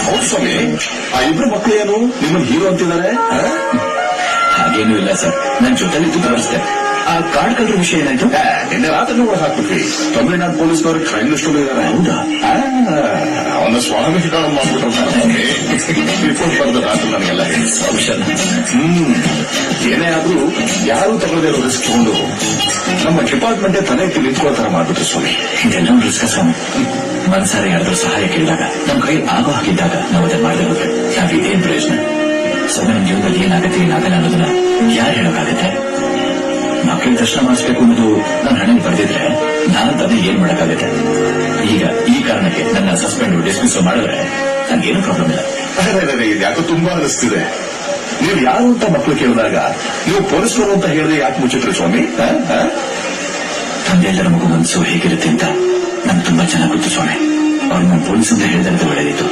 ಹೌದು ಸ್ವಾಮಿ, ಆ ಇಬ್ರು ಮಕ್ಕಳು ಏನು ನಿಮ್ಮನ್ನು ಹೀರೋ ಅಂತಿದ್ದಾರೆ? ಹಾಗೇನೂ ಇಲ್ಲ ಸರ್, ನನ್ನ ಜೊತೆಲಿದ್ದು ತೋರಿಸ್ತೆ. ಆ ಕಾರ್ಡ್ ಕಲ್ರ ವಿಷಯ ಏನಾಯ್ತು? ನಿನ್ನೆ ರಾತ್ರಿ ಒಳಗೆ ಹಾಕ್ಬಿಟ್ವಿ. ತಮಿಳುನಾಡು ಪೊಲೀಸ್ನವರು ಕ್ರೈಮ್ ಲಿಸ್ಟ್ ಇದ್ದಾರೆ. ಹೌದಾ? ಅವನ ಸ್ವಾಮಿ ಮಾಡ್ಬಿಟ್ಟು ರಿಪೋರ್ಟ್ ಬರೆದ ರಾತ್ರಿ ನನಗೆಲ್ಲ ಹೇಳಿ. ಏನೇ ಆದ್ರೂ ಯಾರು ತಗೊಳ್ಳದೇ ಇರೋ ರಿಸ್ಕ್ ತಗೊಂಡು ನಮ್ಮ ಡಿಪಾರ್ಟ್ಮೆಂಟೇ ತಲೆ ಎತ್ತಿ ನಿಂತ್ಕೊಳ್ತಾರ ಮಾಡ್ಬಿಟ್ರು ಸ್ವಾಮಿ. ಇದೆಲ್ಲ ರಿಸ್ಕ್ ಸ್ವಾಮಿ. ಮನಸಾರ ಯಾರಾದ್ರೂ ಸಹಾಯ ಕೇಳಿದಾಗ ನಮ್ಮ ಕೈ ಆಗೋ ಹಾಕಿದ್ದಾಗ ನಾವು ಅದನ್ನ ಮಾಡದೆ ಹೋದ್ರೆ ನಾವಿದೇನ್ ಪ್ರಯೋಜನ? ಸ್ವಾಮಿ, ನಮ್ಮ ಜೀವನದಲ್ಲಿ ಏನಾಗತ್ತೆ ಏನಾಗಲ್ಲ ಅನ್ನೋದನ್ನ ಯಾರು ಹೇಳೋಕ್ಕಾಗತ್ತೆ? ಮಕ್ಕಳಿಗೆ ದರ್ಶನ ಮಾಡಿಸ್ಬೇಕು ಅನ್ನೋದು ನನ್ನ ಹಣೆಗೆ ಬರೆದಿದ್ರೆ ನಾನು ಅದನ್ನ ಏನ್ ಮಾಡಕ್ಕಾಗತ್ತೆ? ಈಗ ಈ ಕಾರಣಕ್ಕೆ ನನ್ನ ಸಸ್ಪೆಂಡ್ ಡಿಸ್ಮಿಸ್ ಮಾಡಿದ್ರೆ ನನ್ಗೇನು ಪ್ರಾಬ್ಲಮ್ ಇಲ್ಲ. ಇದು ಯಾಕೋ ತುಂಬಾ ಅನಿಸ್ತಿದೆ. ನೀವು ಯಾರು ಅಂತ ಮಕ್ಕಳು ಕೇಳಿದಾಗ ನೀವು ಪೊಲೀಸರು ಅಂತ ಹೇಳಿದ್ರೆ ಯಾಕೆ ಮುಚ್ಚಿಟ್ರಿ ಸ್ವಾಮಿ? ತಂದೆಲ್ಲರ ಮಗು ಮನಸ್ಸು ಹೇಗಿರುತ್ತೆ ಅಂತ ನನ್ಗೆ ತುಂಬಾ ಚೆನ್ನಾಗಿ ಗೊತ್ತು ಸ್ವಾಮಿ. ಅವ್ರು ನಾನು ಪೊಲೀಸ್ ಅಂತ ಹೇಳಿದ್ರೆ ಒಳ್ಳೆದಿತ್ತು.